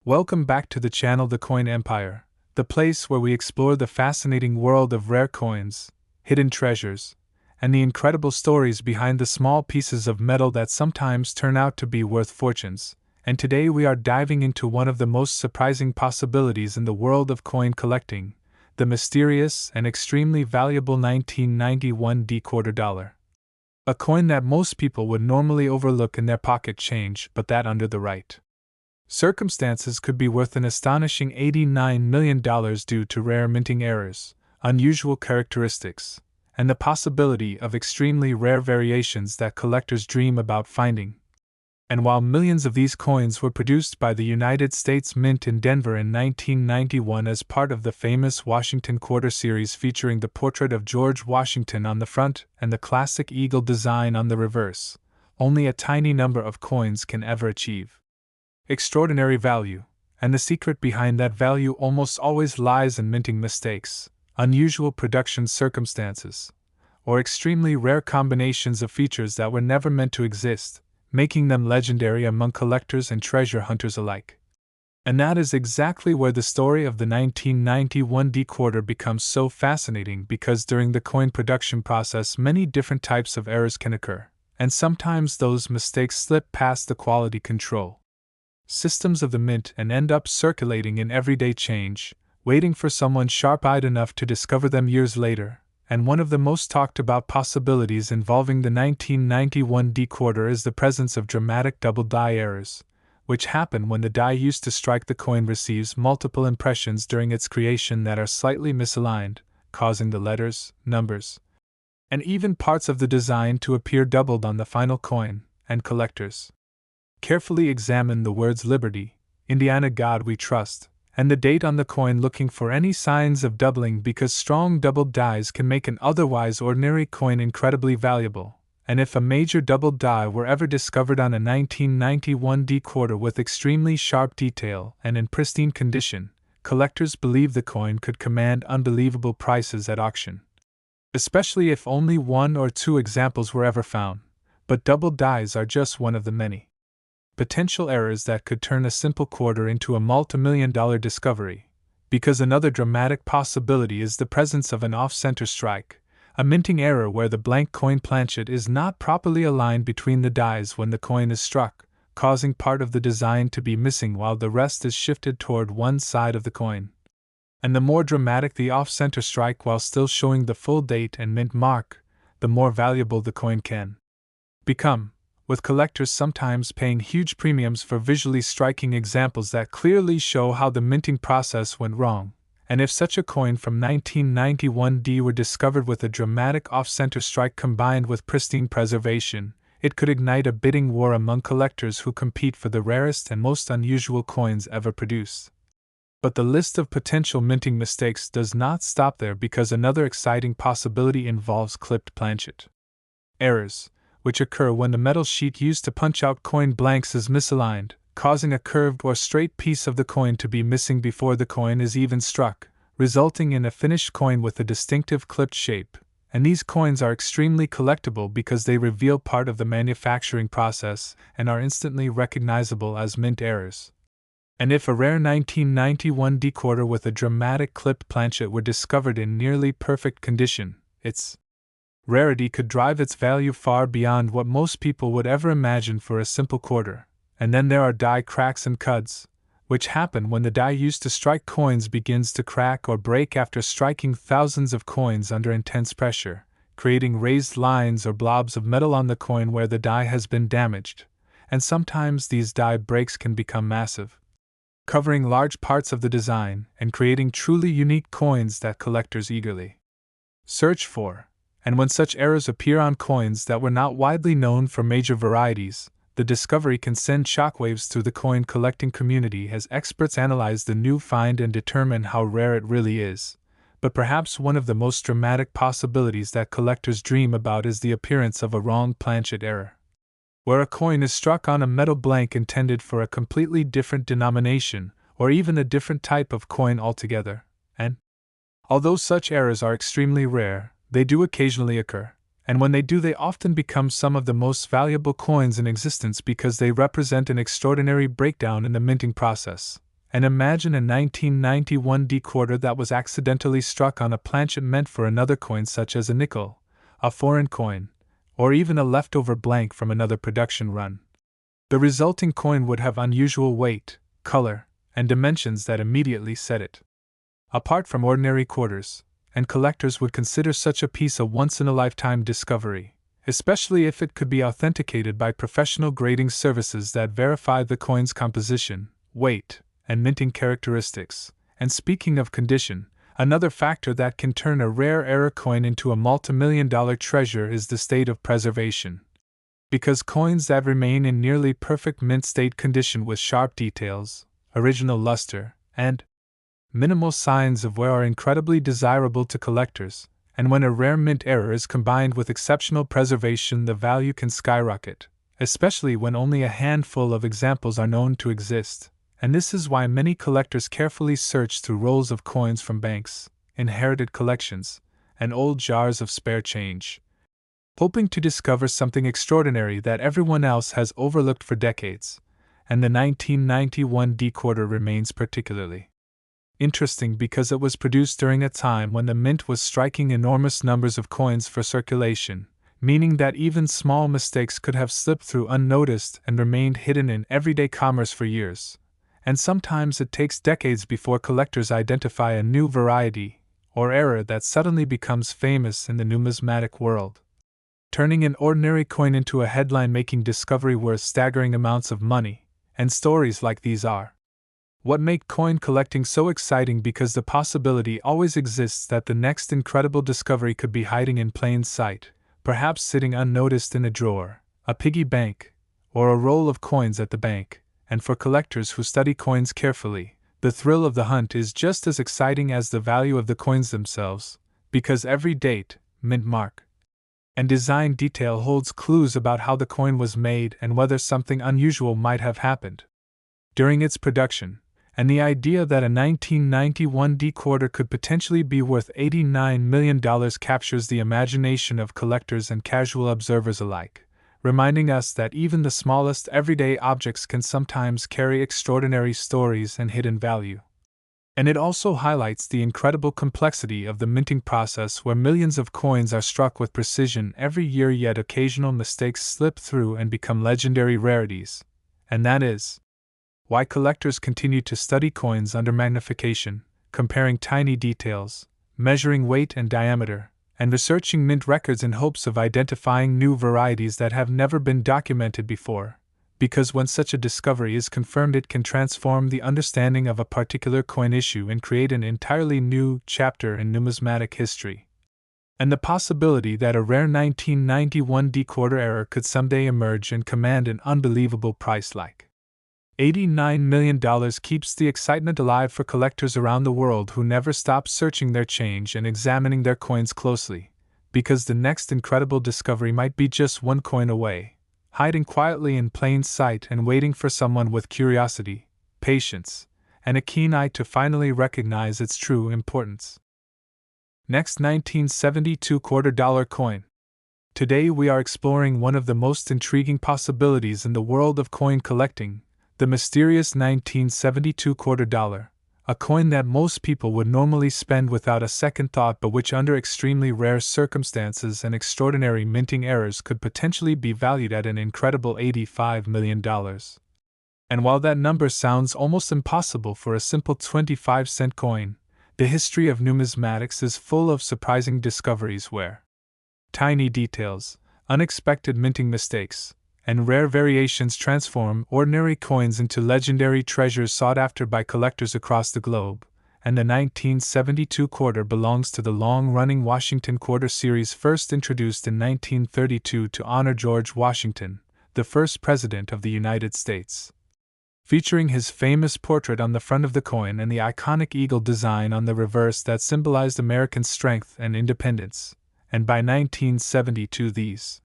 Welcome back to the channel The Coin Empire, the place where we explore the fascinating world of rare coins, hidden treasures, and the incredible stories behind the small pieces of metal that sometimes turn out to be worth fortunes. And today we are diving into one of the most surprising possibilities in the world of coin collecting, the mysterious and extremely valuable 1991 quarter dollar. A coin that most people would normally overlook in their pocket change, but that under the right circumstances could be worth an astonishing $89 million due to rare minting errors, unusual characteristics, and the possibility of extremely rare variations that collectors dream about finding. And while millions of these coins were produced by the United States Mint in Denver in 1991 as part of the famous Washington Quarter series featuring the portrait of George Washington on the front and the classic eagle design on the reverse, only a tiny number of coins can ever achieve extraordinary value, and the secret behind that value almost always lies in minting mistakes, unusual production circumstances, or extremely rare combinations of features that were never meant to exist, making them legendary among collectors and treasure hunters alike. And that is exactly where the story of the 1991 quarter becomes so fascinating, because during the coin production process many different types of errors can occur, and sometimes those mistakes slip past the quality control systems of the mint and end up circulating in everyday change, waiting for someone sharp-eyed enough to discover them years later. And one of the most talked about possibilities involving the 1991 quarter is the presence of dramatic double die errors, which happen when the die used to strike the coin receives multiple impressions during its creation that are slightly misaligned, causing the letters, numbers, and even parts of the design to appear doubled on the final coin. And collectors carefully examine the words Liberty, Indiana God We Trust, and the date on the coin, looking for any signs of doubling, because strong doubled dies can make an otherwise ordinary coin incredibly valuable. And if a major doubled die were ever discovered on a 1991 quarter with extremely sharp detail and in pristine condition, collectors believe the coin could command unbelievable prices at auction, especially if only one or two examples were ever found. But doubled dies are just one of the many potential errors that could turn a simple quarter into a multi-million-dollar discovery, because another dramatic possibility is the presence of an off-center strike, a minting error where the blank coin planchet is not properly aligned between the dies when the coin is struck, causing part of the design to be missing while the rest is shifted toward one side of the coin. And the more dramatic the off-center strike while still showing the full date and mint mark, the more valuable the coin can become, with collectors sometimes paying huge premiums for visually striking examples that clearly show how the minting process went wrong. And if such a coin from 1991 were discovered with a dramatic off-center strike combined with pristine preservation, it could ignite a bidding war among collectors who compete for the rarest and most unusual coins ever produced. But the list of potential minting mistakes does not stop there, because another exciting possibility involves clipped planchet errors, which occur when the metal sheet used to punch out coin blanks is misaligned, causing a curved or straight piece of the coin to be missing before the coin is even struck, resulting in a finished coin with a distinctive clipped shape. And these coins are extremely collectible because they reveal part of the manufacturing process and are instantly recognizable as mint errors. And if a rare 1991 quarter with a dramatic clipped planchet were discovered in nearly perfect condition, its rarity could drive its value far beyond what most people would ever imagine for a simple quarter. And then there are die cracks and cuds, which happen when the die used to strike coins begins to crack or break after striking thousands of coins under intense pressure, creating raised lines or blobs of metal on the coin where the die has been damaged. And sometimes these die breaks can become massive, covering large parts of the design and creating truly unique coins that collectors eagerly search for. And when such errors appear on coins that were not widely known for major varieties, the discovery can send shockwaves through the coin collecting community as experts analyze the new find and determine how rare it really is. But perhaps one of the most dramatic possibilities that collectors dream about is the appearance of a wrong planchet error, where a coin is struck on a metal blank intended for a completely different denomination, or even a different type of coin altogether. And although such errors are extremely rare, they do occasionally occur, and when they do, they often become some of the most valuable coins in existence because they represent an extraordinary breakdown in the minting process. And imagine a 1991 D quarter that was accidentally struck on a planchet meant for another coin, such as a nickel, a foreign coin, or even a leftover blank from another production run. The resulting coin would have unusual weight, color, and dimensions that immediately set it apart from ordinary quarters, and collectors would consider such a piece a once-in-a-lifetime discovery, especially if it could be authenticated by professional grading services that verify the coin's composition, weight, and minting characteristics. And speaking of condition, another factor that can turn a rare error coin into a multimillion-dollar treasure is the state of preservation. Because coins that remain in nearly perfect mint state condition with sharp details, original luster, and minimal signs of wear are incredibly desirable to collectors, and when a rare mint error is combined with exceptional preservation, the value can skyrocket, especially when only a handful of examples are known to exist. And this is why many collectors carefully search through rolls of coins from banks, inherited collections, and old jars of spare change, hoping to discover something extraordinary that everyone else has overlooked for decades. And the 1991 D quarter remains particularly interesting because it was produced during a time when the mint was striking enormous numbers of coins for circulation, meaning that even small mistakes could have slipped through unnoticed and remained hidden in everyday commerce for years. And sometimes it takes decades before collectors identify a new variety or error that suddenly becomes famous in the numismatic world, turning an ordinary coin into a headline-making discovery worth staggering amounts of money. And stories like these are what make coin collecting so exciting, because the possibility always exists that the next incredible discovery could be hiding in plain sight, perhaps sitting unnoticed in a drawer, a piggy bank, or a roll of coins at the bank. And for collectors who study coins carefully, the thrill of the hunt is just as exciting as the value of the coins themselves, because every date, mint mark, and design detail holds clues about how the coin was made and whether something unusual might have happened during its production. And the idea that a 1991 D quarter could potentially be worth $89 million captures the imagination of collectors and casual observers alike, reminding us that even the smallest everyday objects can sometimes carry extraordinary stories and hidden value. And it also highlights the incredible complexity of the minting process, where millions of coins are struck with precision every year, yet occasional mistakes slip through and become legendary rarities. And that is why collectors continue to study coins under magnification, comparing tiny details, measuring weight and diameter, and researching mint records in hopes of identifying new varieties that have never been documented before. Because when such a discovery is confirmed, it can transform the understanding of a particular coin issue and create an entirely new chapter in numismatic history. And the possibility that a rare 1991 D quarter error could someday emerge and command an unbelievable price like $89 million keeps the excitement alive for collectors around the world who never stop searching their change and examining their coins closely, because the next incredible discovery might be just one coin away, hiding quietly in plain sight and waiting for someone with curiosity, patience, and a keen eye to finally recognize its true importance. Next, 1972 $quarter coin. Today we are exploring one of the most intriguing possibilities in the world of coin collecting, the mysterious 1972 $quarter, a coin that most people would normally spend without a second thought, but which under extremely rare circumstances and extraordinary minting errors could potentially be valued at an incredible $85 million. And while that number sounds almost impossible for a simple 25-cent coin, the history of numismatics is full of surprising discoveries where tiny details, unexpected minting mistakes, and rare variations transform ordinary coins into legendary treasures sought after by collectors across the globe. And the 1972 quarter belongs to the long-running Washington Quarter series, first introduced in 1932 to honor George Washington, the first President of the United States. Featuring his famous portrait on the front of the coin and the iconic eagle design on the reverse that symbolized American strength and independence. And by 1972 these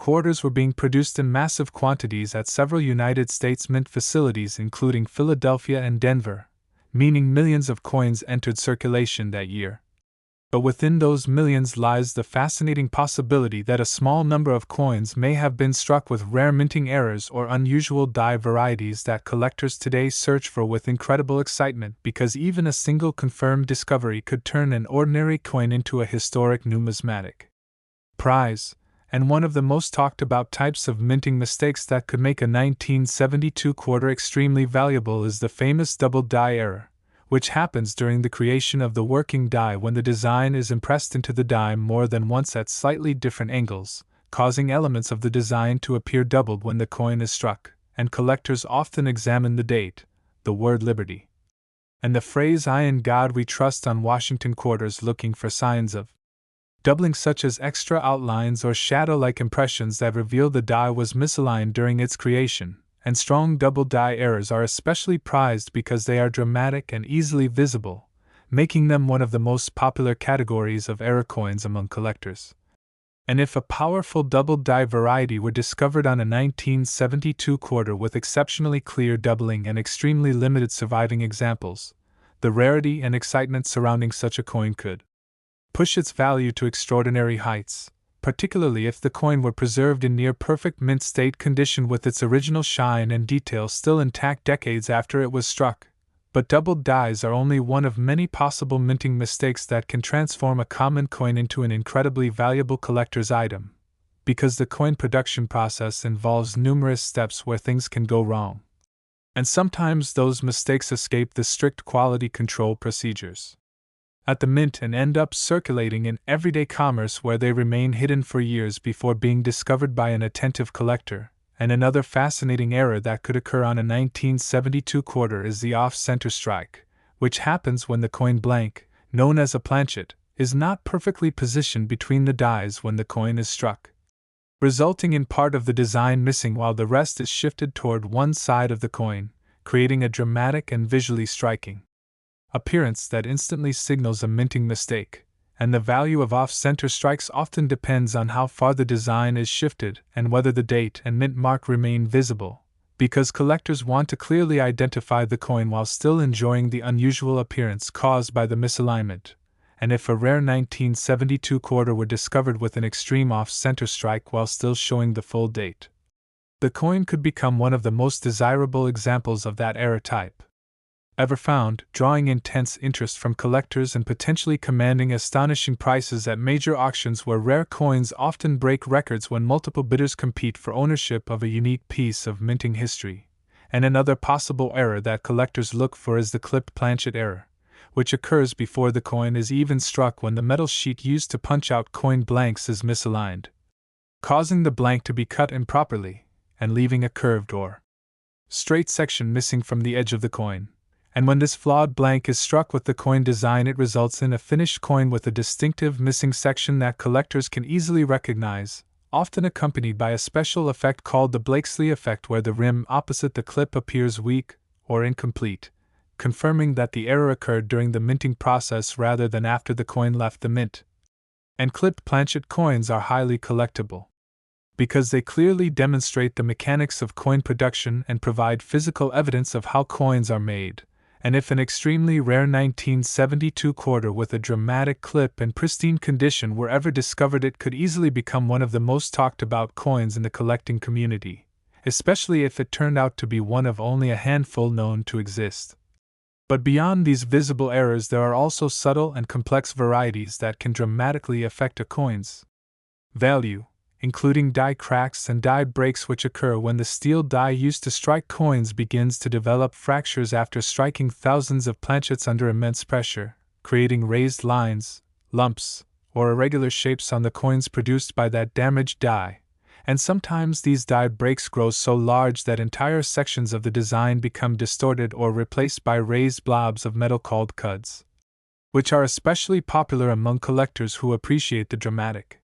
quarters were being produced in massive quantities at several United States mint facilities, including Philadelphia and Denver, meaning millions of coins entered circulation that year. But within those millions lies the fascinating possibility that a small number of coins may have been struck with rare minting errors or unusual die varieties that collectors today search for with incredible excitement, because even a single confirmed discovery could turn an ordinary coin into a historic numismatic prize. And one of the most talked about types of minting mistakes that could make a 1972 quarter extremely valuable is the famous double die error, which happens during the creation of the working die when the design is impressed into the die more than once at slightly different angles, causing elements of the design to appear doubled when the coin is struck, and collectors often examine the date, the word Liberty, and the phrase "I in God We Trust" on Washington quarters, looking for signs of doubling, such as extra outlines or shadow-like impressions that reveal the die was misaligned during its creation. And strong double die errors are especially prized because they are dramatic and easily visible, making them one of the most popular categories of error coins among collectors. And if a powerful double die variety were discovered on a 1972 quarter with exceptionally clear doubling and extremely limited surviving examples, the rarity and excitement surrounding such a coin could push its value to extraordinary heights, particularly if the coin were preserved in near-perfect mint state condition with its original shine and detail still intact decades after it was struck. But doubled dies are only one of many possible minting mistakes that can transform a common coin into an incredibly valuable collector's item, because the coin production process involves numerous steps where things can go wrong. And sometimes those mistakes escape the strict quality control procedures at the mint and end up circulating in everyday commerce, where they remain hidden for years before being discovered by an attentive collector. And another fascinating error that could occur on a 1972 quarter is the off-center strike, which happens when the coin blank, known as a planchet, is not perfectly positioned between the dies when the coin is struck, resulting in part of the design missing while the rest is shifted toward one side of the coin, creating a dramatic and visually striking appearance that instantly signals a minting mistake. And the value of off-center strikes often depends on how far the design is shifted and whether the date and mint mark remain visible, because collectors want to clearly identify the coin while still enjoying the unusual appearance caused by the misalignment. And if a rare 1972 quarter were discovered with an extreme off-center strike while still showing the full date, the coin could become one of the most desirable examples of that error type ever found, drawing intense interest from collectors and potentially commanding astonishing prices at major auctions where rare coins often break records when multiple bidders compete for ownership of a unique piece of minting history. And another possible error that collectors look for is the clipped planchet error, which occurs before the coin is even struck when the metal sheet used to punch out coin blanks is misaligned, causing the blank to be cut improperly and leaving a curved or straight section missing from the edge of the coin. And when this flawed blank is struck with the coin design, it results in a finished coin with a distinctive missing section that collectors can easily recognize, often accompanied by a special effect called the Blakesley effect, where the rim opposite the clip appears weak or incomplete, confirming that the error occurred during the minting process rather than after the coin left the mint. And clipped planchet coins are highly collectible, because they clearly demonstrate the mechanics of coin production and provide physical evidence of how coins are made. And if an extremely rare 1972 quarter with a dramatic clip and pristine condition were ever discovered, it could easily become one of the most talked about coins in the collecting community, especially if it turned out to be one of only a handful known to exist. But beyond these visible errors, there are also subtle and complex varieties that can dramatically affect a coin's value, including die cracks and die breaks, which occur when the steel die used to strike coins begins to develop fractures after striking thousands of planchets under immense pressure, creating raised lines, lumps, or irregular shapes on the coins produced by that damaged die. And sometimes these die breaks grow so large that entire sections of the design become distorted or replaced by raised blobs of metal called cuds, which are especially popular among collectors who appreciate the dramatic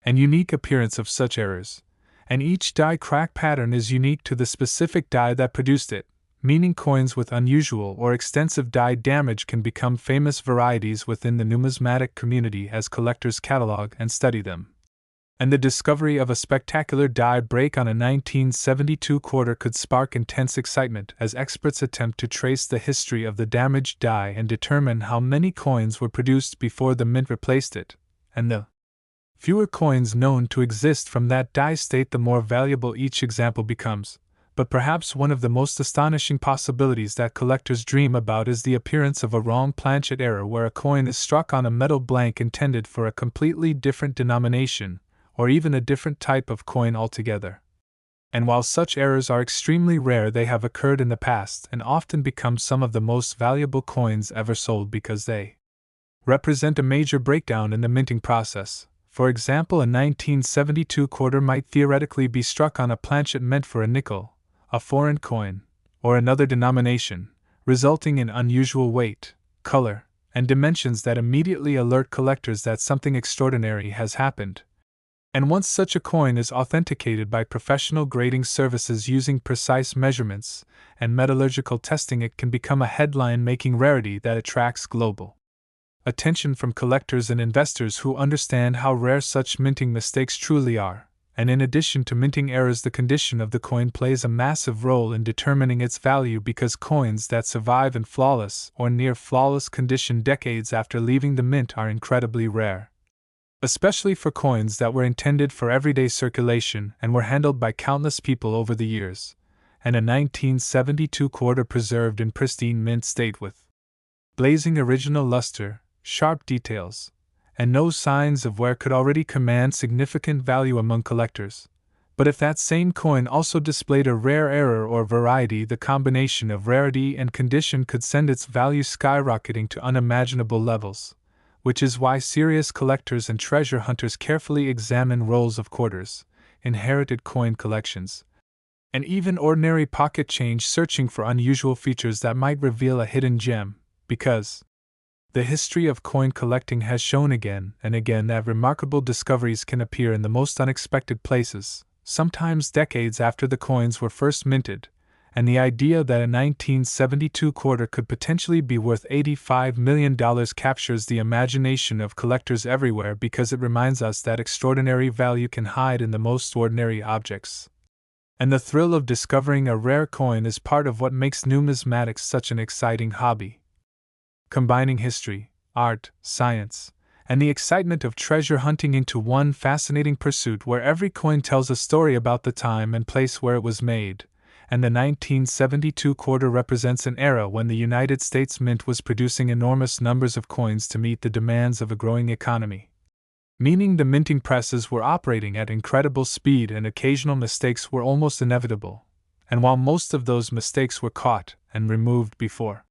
and unique appearance of such errors. And each die crack pattern is unique to the specific die that produced it, meaning coins with unusual or extensive die damage can become famous varieties within the numismatic community as collectors catalog and study them. And the discovery of a spectacular die break on a 1972 quarter could spark intense excitement as experts attempt to trace the history of the damaged die and determine how many coins were produced before the mint replaced it. And the fewer coins known to exist from that die state, the more valuable each example becomes. But perhaps one of the most astonishing possibilities that collectors dream about is the appearance of a wrong planchet error, where a coin is struck on a metal blank intended for a completely different denomination, or even a different type of coin altogether. And while such errors are extremely rare, they have occurred in the past and often become some of the most valuable coins ever sold because they represent a major breakdown in the minting process. For example, a 1972 quarter might theoretically be struck on a planchet meant for a nickel, a foreign coin, or another denomination, resulting in unusual weight, color, and dimensions that immediately alert collectors that something extraordinary has happened. And once such a coin is authenticated by professional grading services using precise measurements and metallurgical testing, it can become a headline-making rarity that attracts global attention from collectors and investors who understand how rare such minting mistakes truly are. And in addition to minting errors, the condition of the coin plays a massive role in determining its value, because coins that survive in flawless or near flawless condition decades after leaving the mint are incredibly rare. Especially for coins that were intended for everyday circulation and were handled by countless people over the years, and a 1972 quarter preserved in pristine mint state with blazing original luster, sharp details, and no signs of wear could already command significant value among collectors. But if that same coin also displayed a rare error or variety, the combination of rarity and condition could send its value skyrocketing to unimaginable levels, which is why serious collectors and treasure hunters carefully examine rolls of quarters, inherited coin collections, and even ordinary pocket change, searching for unusual features that might reveal a hidden gem, because the history of coin collecting has shown again and again that remarkable discoveries can appear in the most unexpected places, sometimes decades after the coins were first minted. And the idea that a 1972 quarter could potentially be worth $85 million captures the imagination of collectors everywhere, because it reminds us that extraordinary value can hide in the most ordinary objects. And the thrill of discovering a rare coin is part of what makes numismatics such an exciting hobby. Combining history, art, science, and the excitement of treasure hunting into one fascinating pursuit where every coin tells a story about the time and place where it was made. And the 1972 quarter represents an era when the United States Mint was producing enormous numbers of coins to meet the demands of a growing economy. Meaning the minting presses were operating at incredible speed and occasional mistakes were almost inevitable. And while most of those mistakes were caught and removed before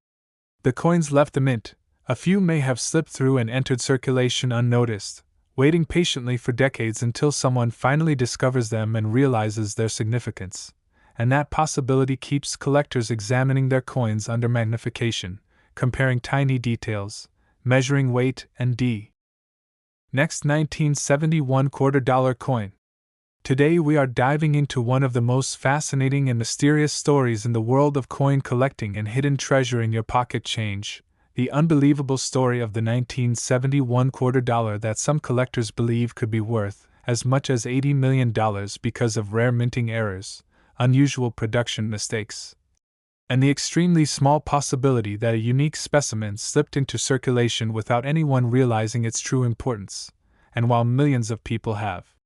the coins left the mint, a few may have slipped through and entered circulation unnoticed, waiting patiently for decades until someone finally discovers them and realizes their significance. And that possibility keeps collectors examining their coins under magnification, comparing tiny details, measuring weight and Next, 1971 $quarter coin. Today we are diving into one of the most fascinating and mysterious stories in the world of coin collecting and hidden treasure in your pocket change, the unbelievable story of the 1971 $quarter that some collectors believe could be worth as much as $80 million because of rare minting errors, unusual production mistakes, and the extremely small possibility that a unique specimen slipped into circulation without anyone realizing its true importance. And while millions of people have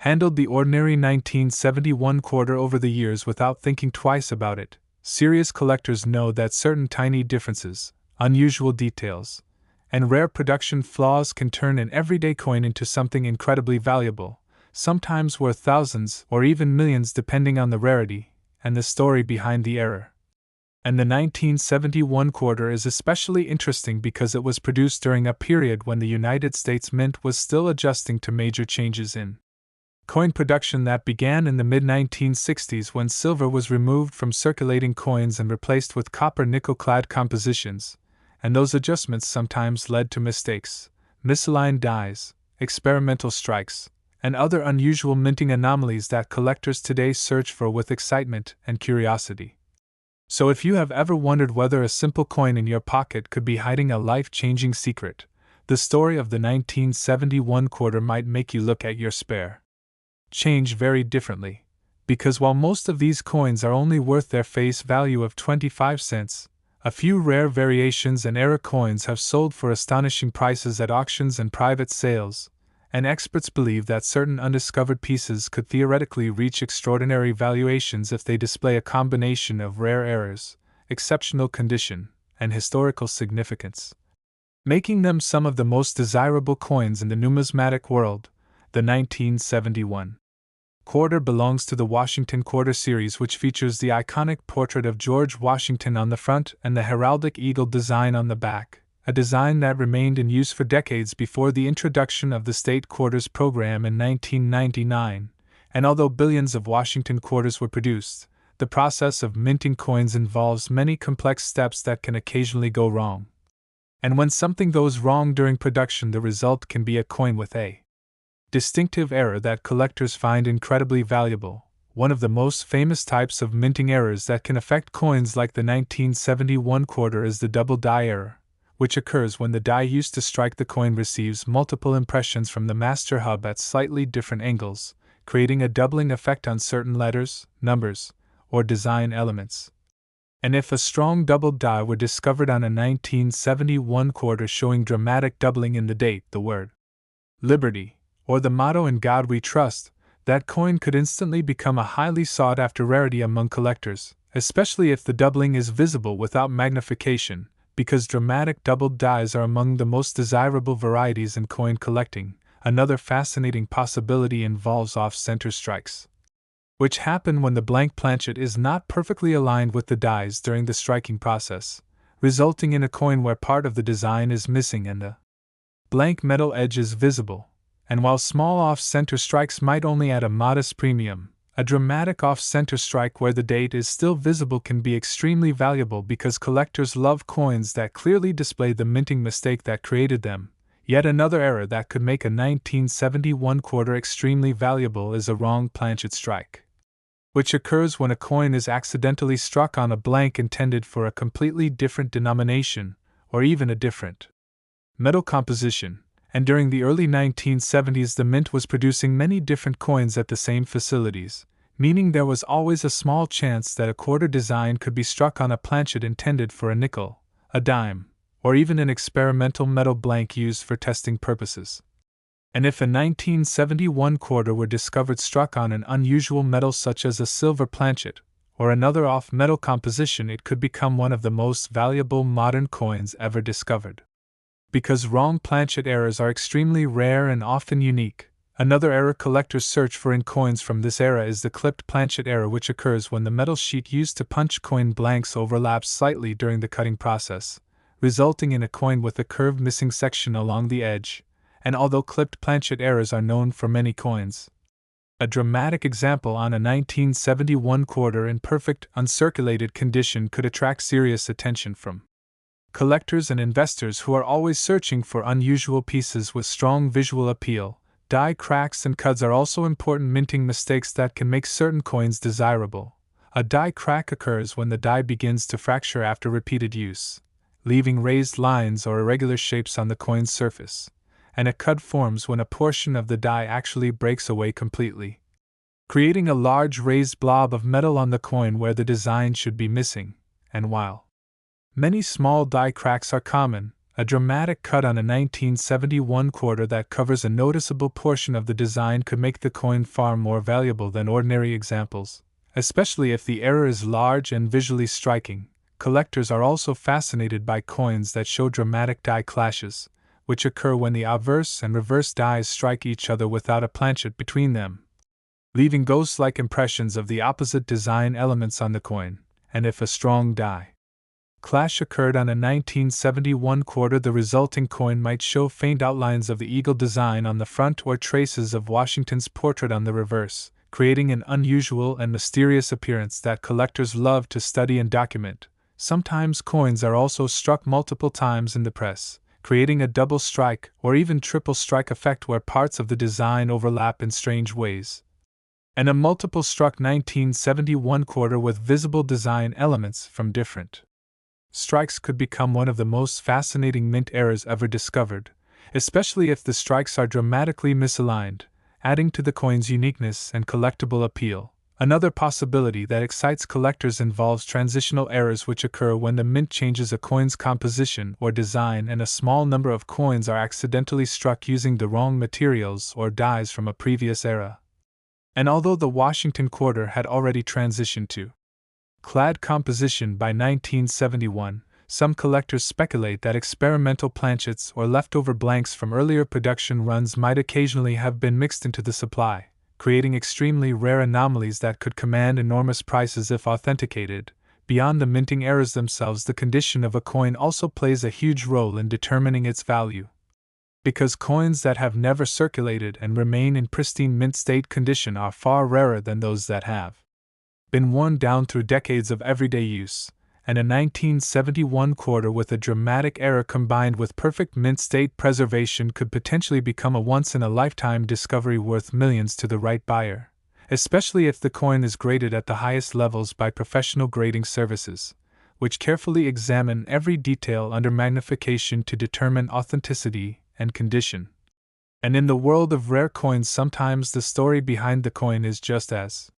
handled the ordinary 1971 quarter over the years without thinking twice about it, serious collectors know that certain tiny differences, unusual details, and rare production flaws can turn an everyday coin into something incredibly valuable, sometimes worth thousands or even millions depending on the rarity and the story behind the error. And the 1971 quarter is especially interesting because it was produced during a period when the United States Mint was still adjusting to major changes in coin production that began in the mid-1960s when silver was removed from circulating coins and replaced with copper nickel-clad compositions, and those adjustments sometimes led to mistakes, misaligned dies, experimental strikes, and other unusual minting anomalies that collectors today search for with excitement and curiosity. So if you have ever wondered whether a simple coin in your pocket could be hiding a life-changing secret, the story of the 1971 quarter might make you look at your spare change very differently, because while most of these coins are only worth their face value of 25 cents, a few rare variations and error coins have sold for astonishing prices at auctions and private sales, and experts believe that certain undiscovered pieces could theoretically reach extraordinary valuations if they display a combination of rare errors, exceptional condition, and historical significance, making them some of the most desirable coins in the numismatic world. The 1971 quarter belongs to the Washington Quarter series, which features the iconic portrait of George Washington on the front and the heraldic eagle design on the back, a design that remained in use for decades before the introduction of the state quarters program in 1999. And although billions of Washington quarters were produced, the process of minting coins involves many complex steps that can occasionally go wrong. And when something goes wrong during production, the result can be a coin with a distinctive error that collectors find incredibly valuable. One of the most famous types of minting errors that can affect coins like the 1971 quarter is the double die error, which occurs when the die used to strike the coin receives multiple impressions from the master hub at slightly different angles, creating a doubling effect on certain letters, numbers, or design elements. And if a strong double die were discovered on a 1971 quarter showing dramatic doubling in the date, the word Liberty, or the motto "In God We Trust," that coin could instantly become a highly sought-after rarity among collectors, especially if the doubling is visible without magnification, because dramatic doubled dies are among the most desirable varieties in coin collecting. Another fascinating possibility involves off-center strikes, which happen when the blank planchet is not perfectly aligned with the dies during the striking process, resulting in a coin where part of the design is missing and the blank metal edge is visible. And while small off-center strikes might only add a modest premium, a dramatic off-center strike where the date is still visible can be extremely valuable because collectors love coins that clearly display the minting mistake that created them. Yet another error that could make a 1971 quarter extremely valuable is a wrong planchet strike, which occurs when a coin is accidentally struck on a blank intended for a completely different denomination, or even a different metal composition. And during the early 1970s, the mint was producing many different coins at the same facilities, meaning there was always a small chance that a quarter design could be struck on a planchet intended for a nickel, a dime, or even an experimental metal blank used for testing purposes. And if a 1971 quarter were discovered struck on an unusual metal such as a silver planchet, or another off-metal composition, it could become one of the most valuable modern coins ever discovered. Because wrong planchet errors are extremely rare and often unique, another error collectors search for in coins from this era is the clipped planchet error, which occurs when the metal sheet used to punch coin blanks overlaps slightly during the cutting process, resulting in a coin with a curved missing section along the edge. And although clipped planchet errors are known for many coins, a dramatic example on a 1971 quarter in perfect, uncirculated condition could attract serious attention from collectors and investors who are always searching for unusual pieces with strong visual appeal. Die cracks and cuts are also important minting mistakes that can make certain coins desirable. A die crack occurs when the die begins to fracture after repeated use, leaving raised lines or irregular shapes on the coin's surface, and a cut forms when a portion of the die actually breaks away completely, creating a large raised blob of metal on the coin where the design should be missing. And while many small die cracks are common, a dramatic cut on a 1971 quarter that covers a noticeable portion of the design could make the coin far more valuable than ordinary examples, especially if the error is large and visually striking. Collectors are also fascinated by coins that show dramatic die clashes, which occur when the obverse and reverse dies strike each other without a planchet between them, leaving ghost-like impressions of the opposite design elements on the coin. And if a strong die clash occurred on a 1971 quarter, the resulting coin might show faint outlines of the eagle design on the front or traces of Washington's portrait on the reverse, creating an unusual and mysterious appearance that collectors love to study and document. Sometimes coins are also struck multiple times in the press, creating a double strike or even triple strike effect where parts of the design overlap in strange ways. And a multiple struck 1971 quarter with visible design elements from different strikes could become one of the most fascinating mint errors ever discovered. especially if the strikes are dramatically misaligned, adding to the coin's uniqueness and collectible appeal. Another possibility that excites collectors involves transitional errors which occur when the mint changes a coin's composition or design and a small number of coins are accidentally struck using the wrong materials or dies from a previous era. And although the Washington quarter had already transitioned to clad composition by 1971, some collectors speculate that experimental planchets or leftover blanks from earlier production runs might occasionally have been mixed into the supply, creating extremely rare anomalies that could command enormous prices if authenticated. Beyond the minting errors themselves, the condition of a coin also plays a huge role in determining its value. Because coins that have never circulated and remain in pristine mint state condition are far rarer than those that have been worn down through decades of everyday use, and a 1971 quarter with a dramatic error combined with perfect mint state preservation could potentially become a once-in-a-lifetime discovery worth millions to the right buyer, especially if the coin is graded at the highest levels by professional grading services, which carefully examine every detail under magnification to determine authenticity and condition. And in the world of rare coins, sometimes the story behind the coin is just as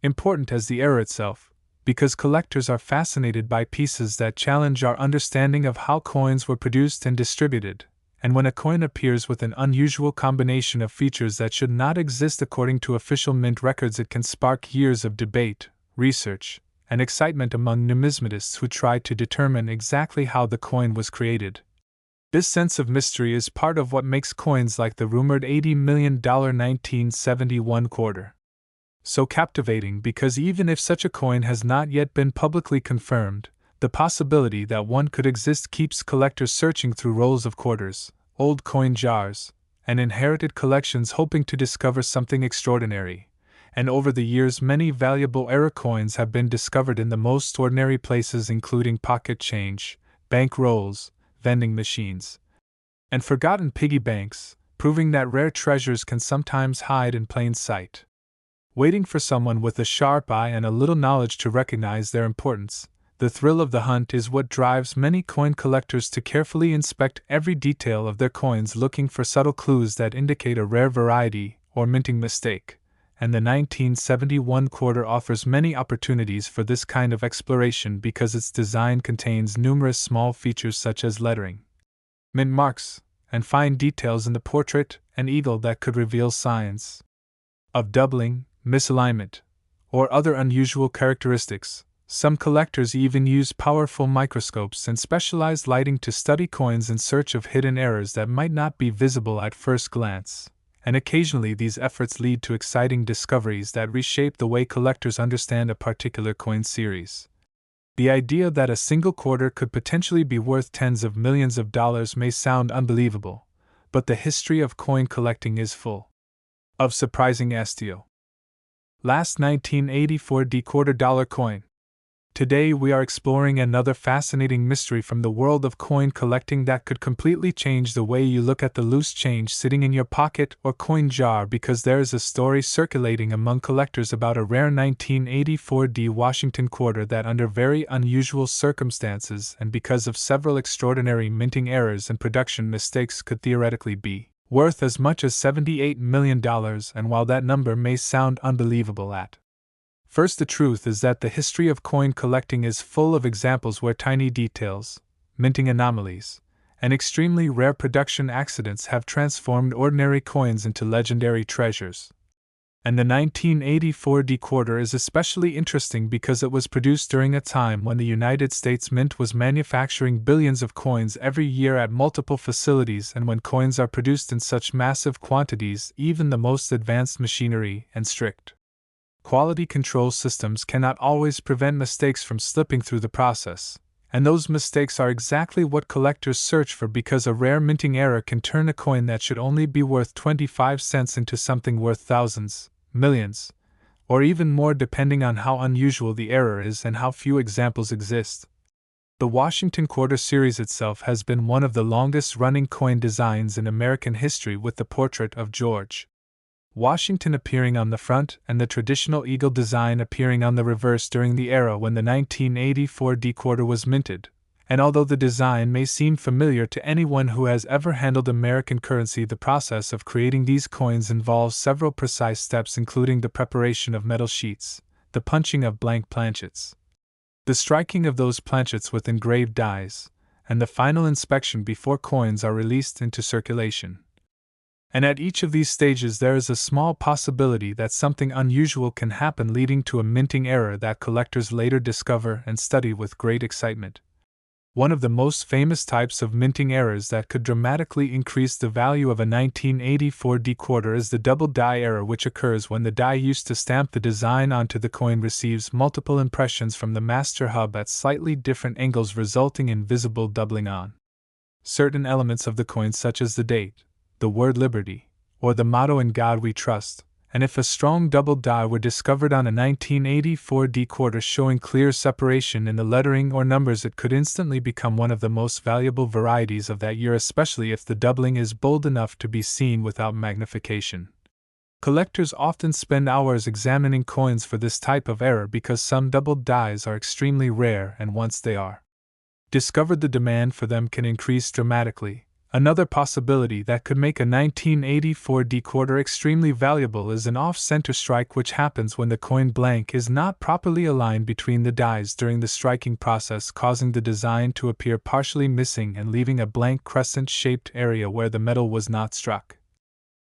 important as the error itself, because collectors are fascinated by pieces that challenge our understanding of how coins were produced and distributed, and when a coin appears with an unusual combination of features that should not exist according to official mint records, it can spark years of debate, research, and excitement among numismatists who try to determine exactly how the coin was created. This sense of mystery is part of what makes coins like the rumored $80 million 1971 quarter so captivating, because even if such a coin has not yet been publicly confirmed, the possibility that one could exist keeps collectors searching through rolls of quarters, old coin jars, and inherited collections hoping to discover something extraordinary. And over the years, many valuable error coins have been discovered in the most ordinary places, including pocket change, bank rolls, vending machines, and forgotten piggy banks, proving that rare treasures can sometimes hide in plain sight, waiting for someone with a sharp eye and a little knowledge to recognize their importance. The thrill of the hunt is what drives many coin collectors to carefully inspect every detail of their coins, looking for subtle clues that indicate a rare variety or minting mistake. And the 1971 quarter offers many opportunities for this kind of exploration because its design contains numerous small features such as lettering, mint marks, and fine details in the portrait and eagle that could reveal signs of doubling, misalignment, or other unusual characteristics. Some collectors even use powerful microscopes and specialized lighting to study coins in search of hidden errors that might not be visible at first glance. And occasionally these efforts lead to exciting discoveries that reshape the way collectors understand a particular coin series. The idea that a single quarter could potentially be worth tens of millions of dollars may sound unbelievable, but the history of coin collecting is full of surprising astio. Last 1984 quarter dollar coin. Today we are exploring another fascinating mystery from the world of coin collecting that could completely change the way you look at the loose change sitting in your pocket or coin jar, because there is a story circulating among collectors about a rare 1984 Washington quarter that, under very unusual circumstances and because of several extraordinary minting errors and production mistakes, could theoretically be worth as much as $78 million. And while that number may sound unbelievable at first, the truth is that the history of coin collecting is full of examples where tiny details, minting anomalies, and extremely rare production accidents have transformed ordinary coins into legendary treasures. And the 1984 quarter is especially interesting because it was produced during a time when the United States Mint was manufacturing billions of coins every year at multiple facilities, and when coins are produced in such massive quantities, even the most advanced machinery and strict quality control systems cannot always prevent mistakes from slipping through the process. And those mistakes are exactly what collectors search for, because a rare minting error can turn a coin that should only be worth 25 cents into something worth thousands, millions, or even more depending on how unusual the error is and how few examples exist. The Washington quarter series itself has been one of the longest-running coin designs in American history, with the portrait of George Washington appearing on the front and the traditional eagle design appearing on the reverse during the era when the 1984 quarter was minted, And although the design may seem familiar to anyone who has ever handled American currency, the process of creating these coins involves several precise steps, including the preparation of metal sheets, the punching of blank planchets, the striking of those planchets with engraved dies, and the final inspection before coins are released into circulation. And at each of these stages there is a small possibility that something unusual can happen, leading to a minting error that collectors later discover and study with great excitement. One of the most famous types of minting errors that could dramatically increase the value of a 1984 dequarter is the double die error, which occurs when the die used to stamp the design onto the coin receives multiple impressions from the master hub at slightly different angles, resulting in visible doubling on certain elements of the coin, such as the date, the word liberty, or the motto "In God We Trust." And if a strong double die were discovered on a 1984 dequarter showing clear separation in the lettering or numbers, it could instantly become one of the most valuable varieties of that year, especially if the doubling is bold enough to be seen without magnification. Collectors often spend hours examining coins for this type of error because some doubled dies are extremely rare, and once they are discovered, the demand for them can increase dramatically. Another possibility that could make a 1984 dequarter extremely valuable is an off-center strike, which happens when the coin blank is not properly aligned between the dies during the striking process, causing the design to appear partially missing and leaving a blank crescent-shaped area where the metal was not struck.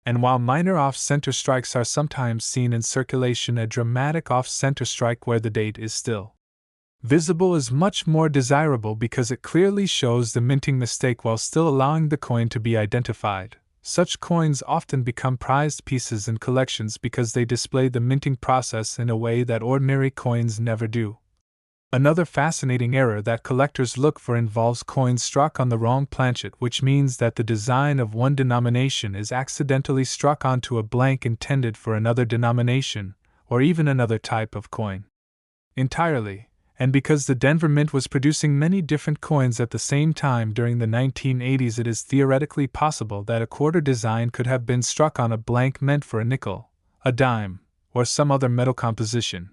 And while minor off-center strikes are sometimes seen in circulation, a dramatic off-center strike where the date is still visible is much more desirable because it clearly shows the minting mistake while still allowing the coin to be identified. Such coins often become prized pieces in collections because they display the minting process in a way that ordinary coins never do. Another fascinating error that collectors look for involves coins struck on the wrong planchet, which means that the design of one denomination is accidentally struck onto a blank intended for another denomination, or even another type of coin entirely. And because the Denver Mint was producing many different coins at the same time during the 1980s, it is theoretically possible that a quarter design could have been struck on a blank meant for a nickel, a dime, or some other metal composition.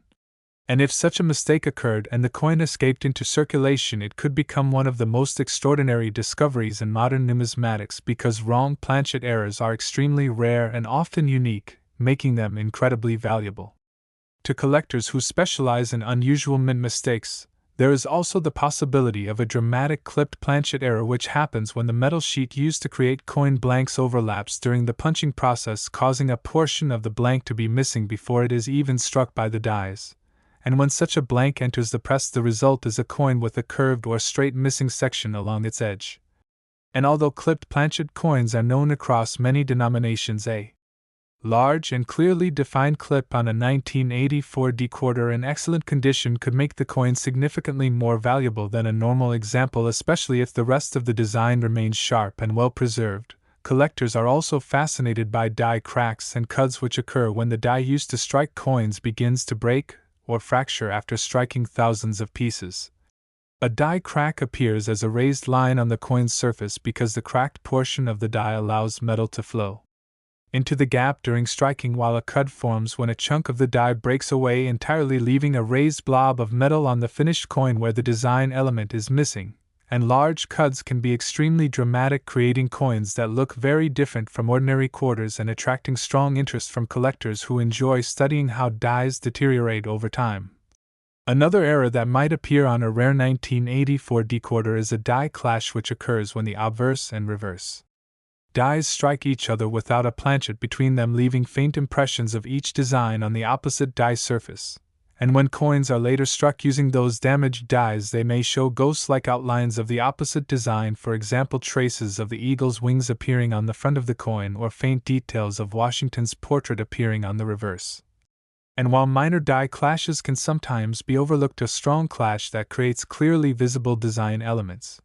And if such a mistake occurred and the coin escaped into circulation, it could become one of the most extraordinary discoveries in modern numismatics, because wrong planchet errors are extremely rare and often unique, making them incredibly valuable. To collectors who specialize in unusual mint mistakes, there is also the possibility of a dramatic clipped planchet error, which happens when the metal sheet used to create coin blanks overlaps during the punching process, causing a portion of the blank to be missing before it is even struck by the dies. And when such a blank enters the press, the result is a coin with a curved or straight missing section along its edge. And although clipped planchet coins are known across many denominations, a large and clearly defined clip on a 1984 dequarter in excellent condition could make the coin significantly more valuable than a normal example, especially if the rest of the design remains sharp and well preserved. Collectors are also fascinated by die cracks and cuts, which occur when the die used to strike coins begins to break or fracture after striking thousands of pieces. A die crack appears as a raised line on the coin's surface because the cracked portion of the die allows metal to flow into the gap during striking, while a cut forms when a chunk of the die breaks away entirely, leaving a raised blob of metal on the finished coin where the design element is missing. And large cuts can be extremely dramatic, creating coins that look very different from ordinary quarters and attracting strong interest from collectors who enjoy studying how dies deteriorate over time. Another error that might appear on a rare 1984 dequarter is a die clash, which occurs when the obverse and reverse dies strike each other without a planchet between them, leaving faint impressions of each design on the opposite die surface. And when coins are later struck using those damaged dies, they may show ghost-like outlines of the opposite design, for example traces of the eagle's wings appearing on the front of the coin, or faint details of Washington's portrait appearing on the reverse. And while minor die clashes can sometimes be overlooked, a strong clash that creates clearly visible design elements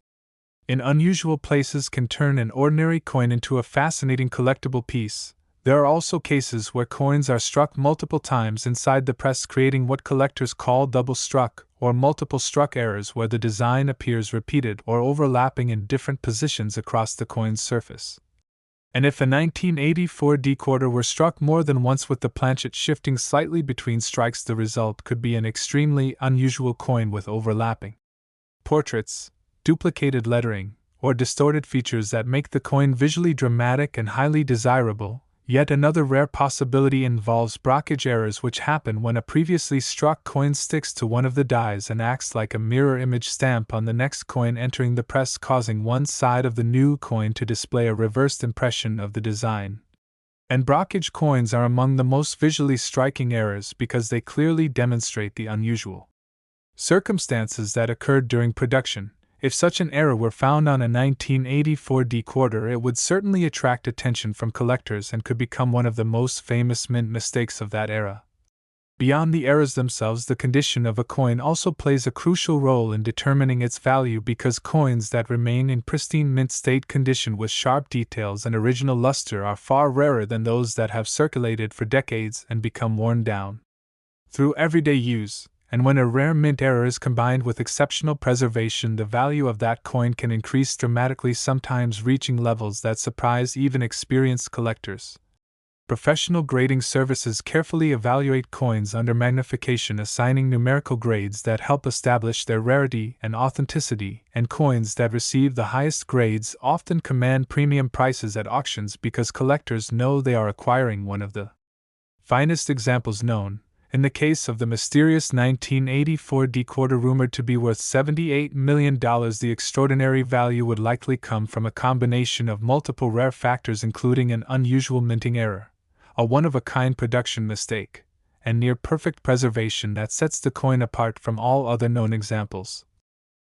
in unusual places can turn an ordinary coin into a fascinating collectible piece. There are also cases where coins are struck multiple times inside the press, creating what collectors call double struck or multiple struck errors, where the design appears repeated or overlapping in different positions across the coin's surface. And if a 1984 dequarter were struck more than once with the planchet shifting slightly between strikes, the result could be an extremely unusual coin with overlapping portraits, duplicated lettering, or distorted features that make the coin visually dramatic and highly desirable. Yet another rare possibility involves blockage errors, which happen when a previously struck coin sticks to one of the dies and acts like a mirror image stamp on the next coin entering the press, causing one side of the new coin to display a reversed impression of the design. And blockage coins are among the most visually striking errors because they clearly demonstrate the unusual circumstances that occurred during production. If such an error were found on a 1984 decoder, it would certainly attract attention from collectors and could become one of the most famous mint mistakes of that era. Beyond the errors themselves, the condition of a coin also plays a crucial role in determining its value, because coins that remain in pristine mint state condition with sharp details and original luster are far rarer than those that have circulated for decades and become worn down through everyday use. And when a rare mint error is combined with exceptional preservation, the value of that coin can increase dramatically, sometimes reaching levels that surprise even experienced collectors. Professional grading services carefully evaluate coins under magnification, assigning numerical grades that help establish their rarity and authenticity, and coins that receive the highest grades often command premium prices at auctions because collectors know they are acquiring one of the finest examples known. In the case of the mysterious 1984 decoder rumored to be worth $78 million, the extraordinary value would likely come from a combination of multiple rare factors, including an unusual minting error, a one-of-a-kind production mistake, and near-perfect preservation that sets the coin apart from all other known examples.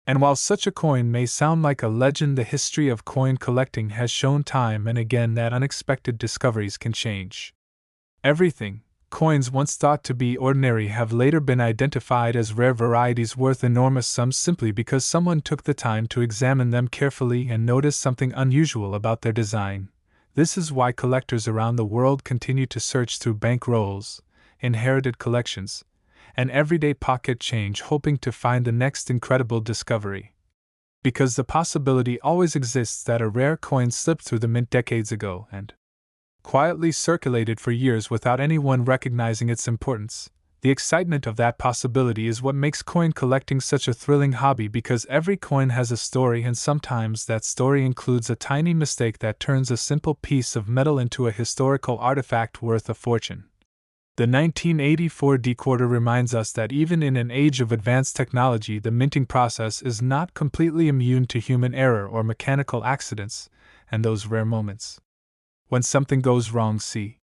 And while such a coin may sound like a legend, the history of coin collecting has shown time and again that unexpected discoveries can change everything. Coins once thought to be ordinary have later been identified as rare varieties worth enormous sums simply because someone took the time to examine them carefully and noticed something unusual about their design. This is why collectors around the world continue to search through bank rolls, inherited collections, and everyday pocket change, hoping to find the next incredible discovery. Because the possibility always exists that a rare coin slipped through the mint decades ago and quietly circulated for years without anyone recognizing its importance. The excitement of that possibility is what makes coin collecting such a thrilling hobby, because every coin has a story, and sometimes that story includes a tiny mistake that turns a simple piece of metal into a historical artifact worth a fortune. The 1984 decoder reminds us that even in an age of advanced technology, the minting process is not completely immune to human error or mechanical accidents, and those rare moments when something goes wrong. See